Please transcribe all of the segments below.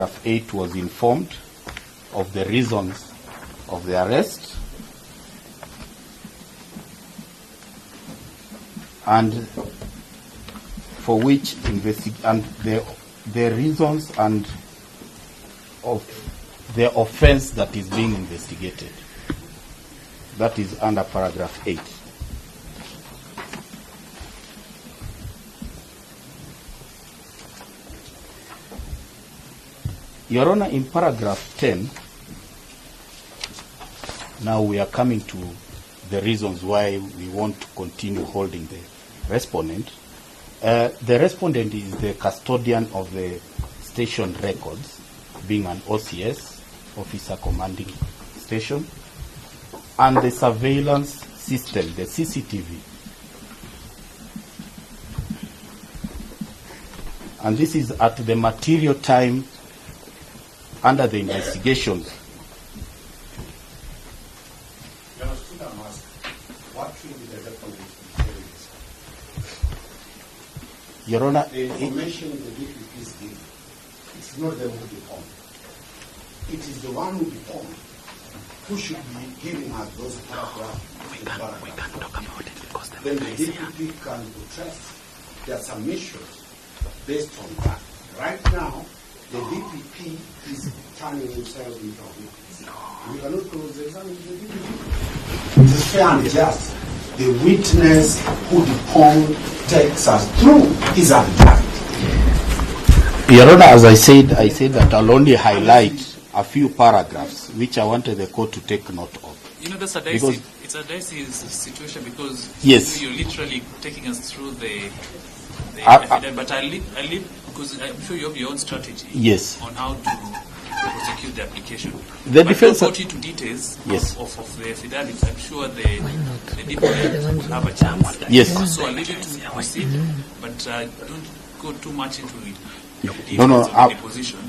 Paragraph 8 was informed of the reasons of the arrest and for which and the reasons and of the offense that is being investigated. That is under paragraph 8. Your Honor, in paragraph 10, now we are coming to the reasons why we want to continue holding the respondent. The respondent is the custodian of the station records, being an OCS, officer commanding station, and the surveillance system, the CCTV. And this is at the material time under the investigations. Your Honor, the information the DPP is giving, it's not the who deformed. It is the one who deformed who should be giving us those paragraphs. We can't talk about it because then the DPP can protest their submissions based on that. Right now, the DPP is turning himself into a witness. We cannot close the exam with the DPP. It is fair and just. The witness who deformed takes us through his affidavit. Your Honor, as I said that I'll only highlight a few paragraphs which I wanted the court to take note of. You know, that's a dicey, it's a dicey situation because yes, you're literally taking us through the affidavit, but I leave because I'm sure you have your own strategy yes, on how to prosecute the application. The defense got into details yes, of the affidavit. I'm sure the department will have a chance. Yes. So I'll leave it to proceed, but don't go too much into it. No, the position.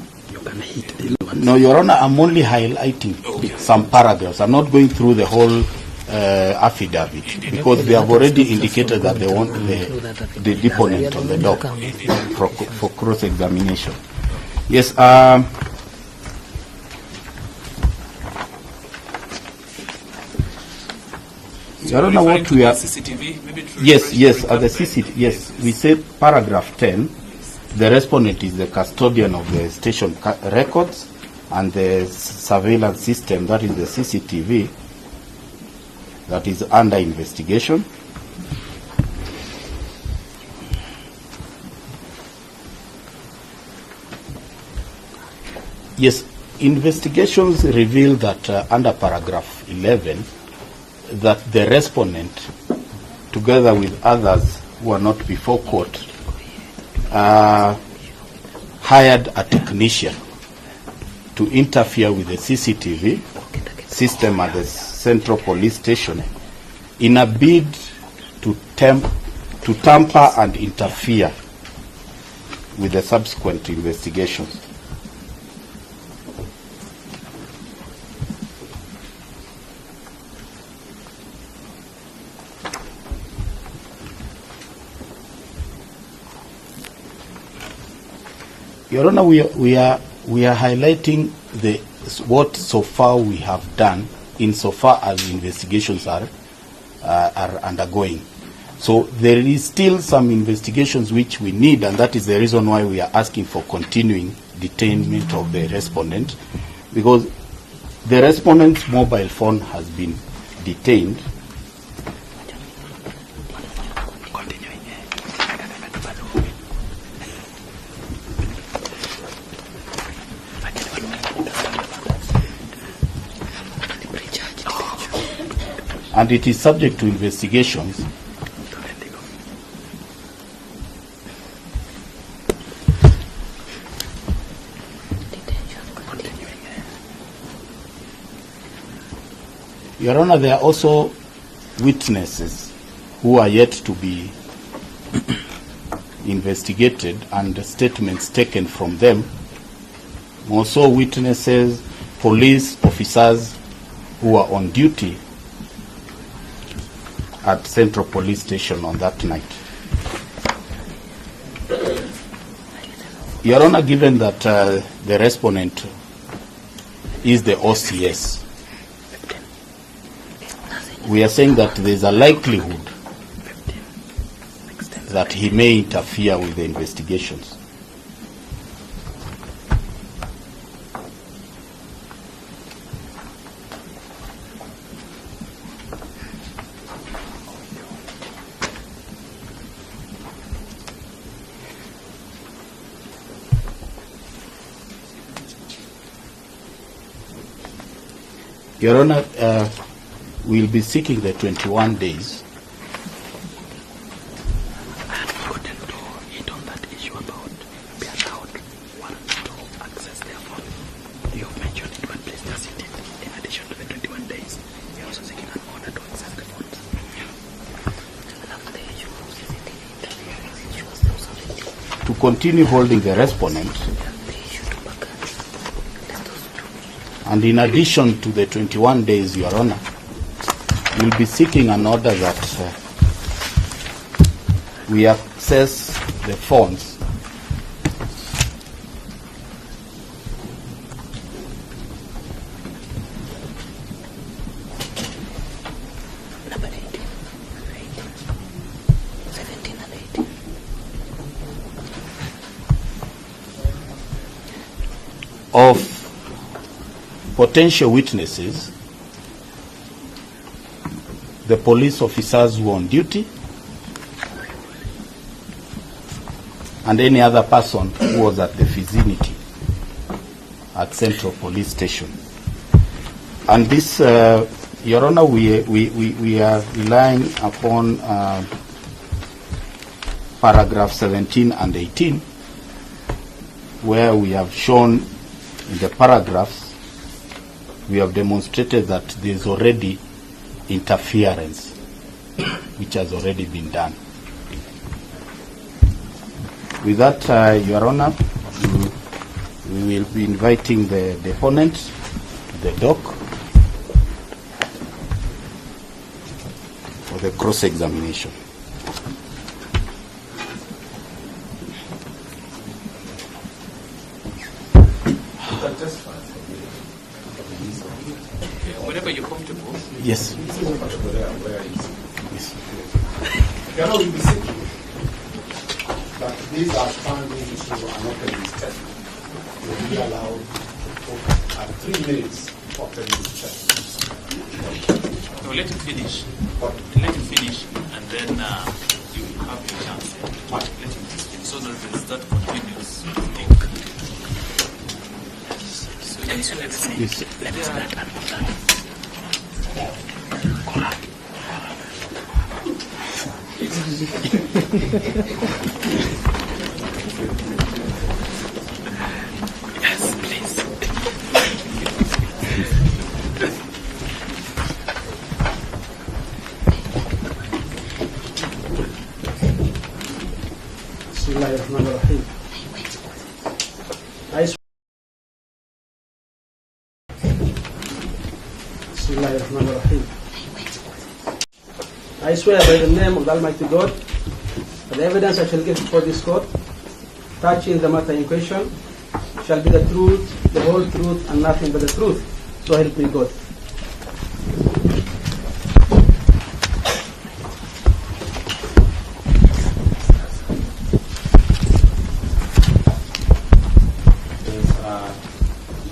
No, Your Honor, I'm only highlighting some paragraphs. I'm not going through the whole affidavit because they have already indicated that they want the deponent on the dock for cross-examination. Yes. I don't know what we are. CCTV, maybe yes, the CCTV. Yes, we said paragraph 10. The respondent is the custodian of the station records and the surveillance system, that is the CCTV, that is under investigation. Yes, investigations reveal that under paragraph 11, that the respondent, together with others who are not before court, hired a technician to interfere with the CCTV system at the Central Police Station in a bid to tamper and interfere with the subsequent investigations. Your Honor, we are highlighting what so far we have done insofar as investigations are undergoing. So there is still some investigations which we need, and that is the reason why we are asking for continuing detainment of the respondent, because the respondent's mobile phone has been detained. And it is subject to investigations. Your Honor, there are also witnesses who are yet to be investigated and statements taken from them. Also witnesses, police officers who are on duty at Central Police Station on that night. Your Honor, given that the respondent is the OCS, we are saying that there is a likelihood that he may interfere with the investigations. Your Honor, we'll be seeking the 21 days. I have gotten to hit on that issue about be allowed warrant to access their phone. You have mentioned it, but please just hit it. In addition to the 21 days, you're also seeking an order to access the phones. To continue holding the respondent, and in addition to the 21 days, Your Honor, we'll be seeking an order that we access the phones Number 18, 17 and 18. of potential witnesses, the police officers who are on duty, and any other person who was at the vicinity at Central Police Station. And this, Your Honor, we are relying upon paragraph 17 and 18, where we have shown in the paragraphs, we have demonstrated that there is already interference, which has already been done. With that, Your Honor, we will be inviting the deponent to the dock for the cross-examination. Whenever you're comfortable. Yes. Yes. Cannot be seeking that these outstanding issues are not being tested. Will be allowed at 3 minutes for 10 minutes test. No, let him finish. But Let him finish, and then you have your chance. Let him finish, so that there's that continuous thing. So let's see. Yes. Yes, please. Bismillahirrahmanirrahim. Bismillahirrahmanirrahim. I swear by the name of the Almighty God, that the evidence I shall give before this court, touching the matter in question, shall be the truth, the whole truth, and nothing but the truth. So help me God.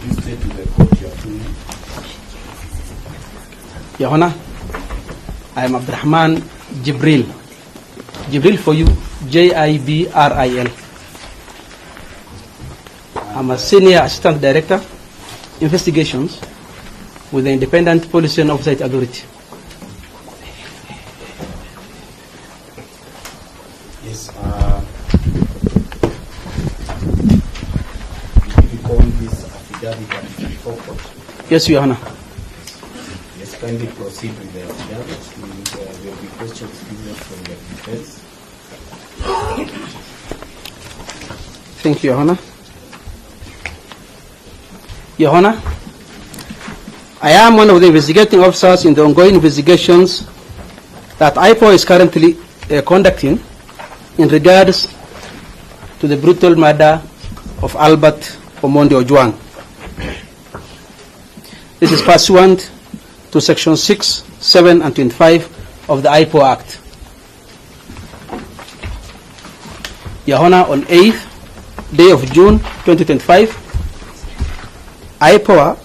You say to the court you are doing. Your Honor, I am Abdurrahman Jibril. Jibril for you, Jibril. I'm a Senior Assistant Director, Investigations with the Independent Police and Oversight Authority. Yes. You call this affidavit at before court. Yes, Your Honor. Yes, kindly proceed with the affidavit. There will be questions given from the defense. Thank you, Your Honor. Your Honor, I am one of the investigating officers in the ongoing investigations that Ipoa is currently conducting in regards to the brutal murder of Albert Omondi Ojwang. This is pursuant to Section 6, 7, and 25 of the Ipoa Act. Your Honor, on 8th day of June 2025, Ipoa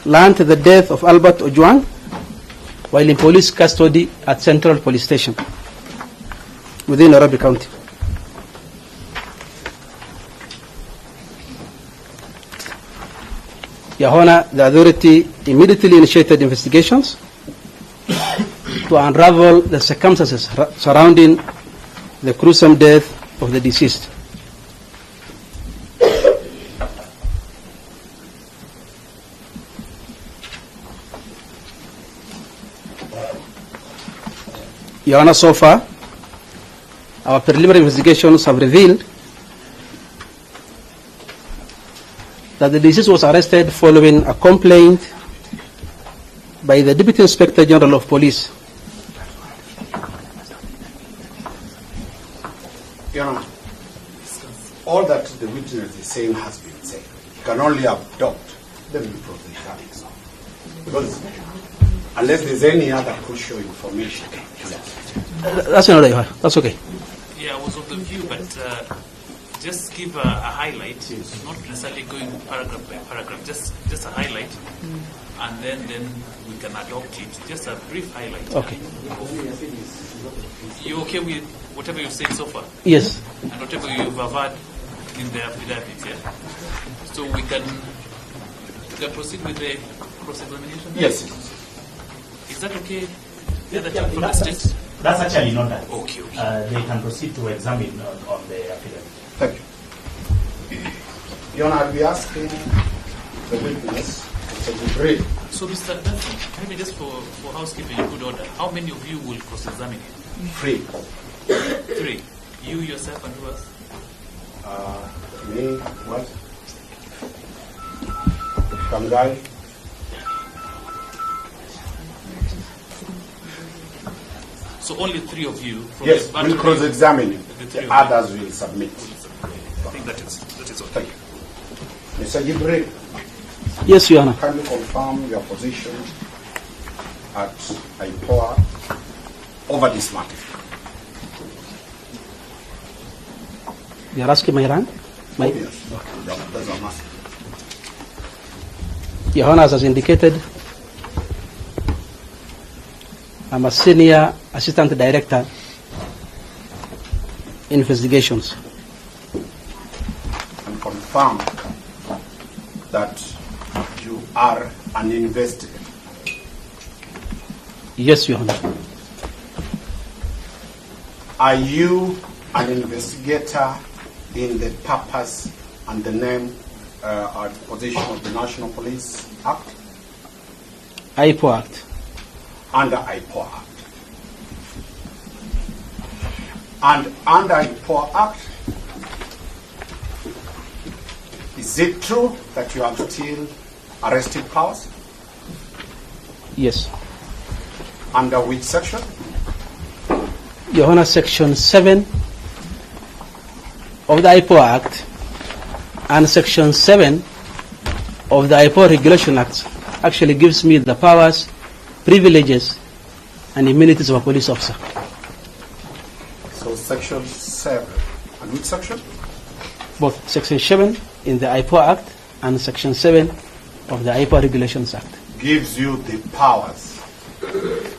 learned the death of Albert Ojwang while in police custody at Central Police Station within Nairobi County. Your Honor, the authority immediately initiated investigations to unravel the circumstances surrounding the gruesome death of the deceased. Your Honor, so far, our preliminary investigations have revealed that the deceased was arrested following a complaint by the Deputy Inspector General of Police. Your Honor, all that the witness is saying has been said. You can only adopt the report of the verdicts. Because unless there's any other crucial information. That's another, Your Honor. That's okay. Yeah, I was of the view, but just give a highlight, not necessarily going paragraph by paragraph, just a highlight, and then we can adopt it. Just a brief highlight. Okay. You okay with whatever you've said so far? Yes. And whatever you've averred in the affidavit, yeah? So we can proceed with the cross-examination? Yes. Is that okay? The other chap from the state? That's actually not that. Okay. They can proceed to examine on the affidavit. Thank you. Your Honor, I'll be asking the witness to deliberate. So, Mr. Danstan, maybe just for housekeeping in good order, how many of you will cross-examine him? 3. 3. You, yourself, and who else? Me, what? Kangai. So only 3 of you from Yes, the we'll battery- cross-examine him. The 3 The of you. others will submit. I think that is all. Thank you. Mr. Jibril, Yes, Your Honor. can you confirm your position at Ipoa over this matter? You're asking my rank? My, Yes. Yeah, that's what I'm asking. Your Honor, as indicated, I'm a senior assistant director in investigations. And confirm that you are an investigator. Yes, Your Honor. Are you an investigator in the purpose and the name or position of the National Police Act? Ipoa Act. Under Ipoa Act. And under Ipoa Act, is it true that you have still arresting powers? Yes. Under which section? Your Honor, Section 7 of the Ipoa Act and Section 7 of the Ipoa Regulation Act actually gives me the powers, privileges, and immunities of a police officer. So Section 7. And which section? Both Section 7 in the Ipoa Act and Section 7 of the Ipoa Regulations Act. Gives you the powers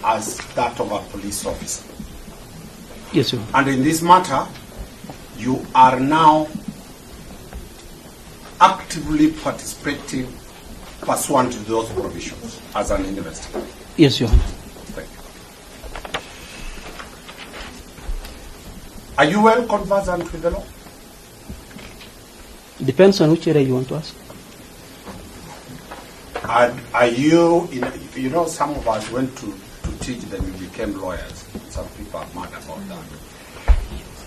as that of a police officer. Yes, Your Honor. And in this matter, you are now actively participating pursuant to those provisions as an investigator. Yes, Your Honor. Thank you. Are you well conversant with the law? Depends on which area you want to ask. Are you, you know, some of us went to teach, then we became lawyers. Some people are mad about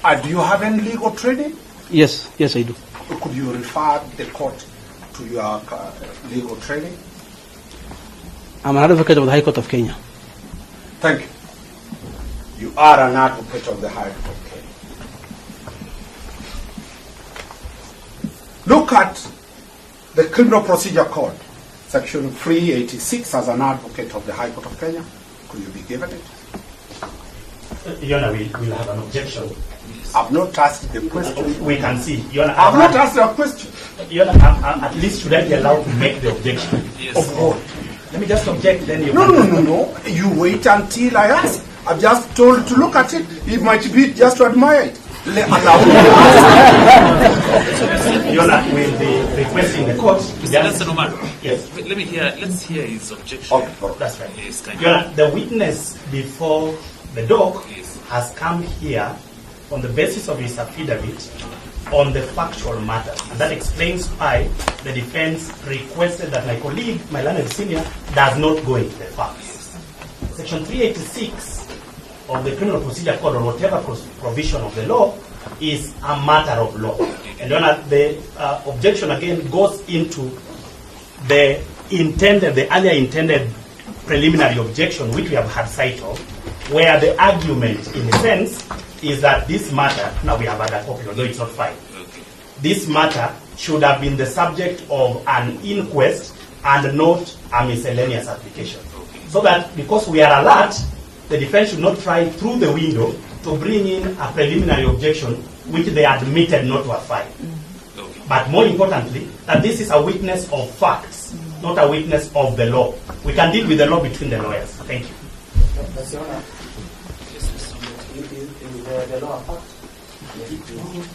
that. Do you have any legal training? Yes, yes, I do. Could you refer the court to your legal training? I'm an advocate of the High Court of Kenya. Thank you. You are an advocate of the High Court of Kenya. Look at the Criminal Procedure Code, Section 386, as an advocate of the High Court of Kenya. Could you be given it? Your Honor, we'll have an objection. I've not asked the question. We can see. Your Honor, I've not asked a question. Your Honor, at least should I be allowed to make the objection? Yes. Of course. Let me just object, then you No. You wait until I ask. I've just told to look at it. It might be just to admire it. Allow me to ask. Your Honor, we'll be requesting the court. Mr. Omar, Yes. let's hear his objection. Okay. That's right. Yes, kind Your Honor, the witness before the dock Yes. has come here on the basis of his affidavit on the factual matter. And that explains why the defense requested that my colleague, my learned senior, does not go into the facts. Section 386 of the Criminal Procedure Code, or whatever provision of the law, is a matter of law. And Your Honor, the objection again goes into the earlier intended preliminary objection, which we have had sight of, where the argument, in a sense, is that this matter, now we have had a copy, although it's not filed, this matter should have been the subject of an inquest and not a miscellaneous application. So that because we are alert, the defense should not try through the window to bring in a preliminary objection which they admitted not to have filed. But more importantly, that this is a witness of facts, not a witness of the law. We can deal with the law between the lawyers. Thank you. Is the law a fact? Yes, it is.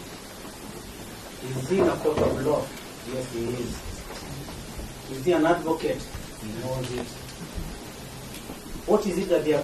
Is he in a court of law? Yes, he is. Is he an advocate? He knows it. What is it that they are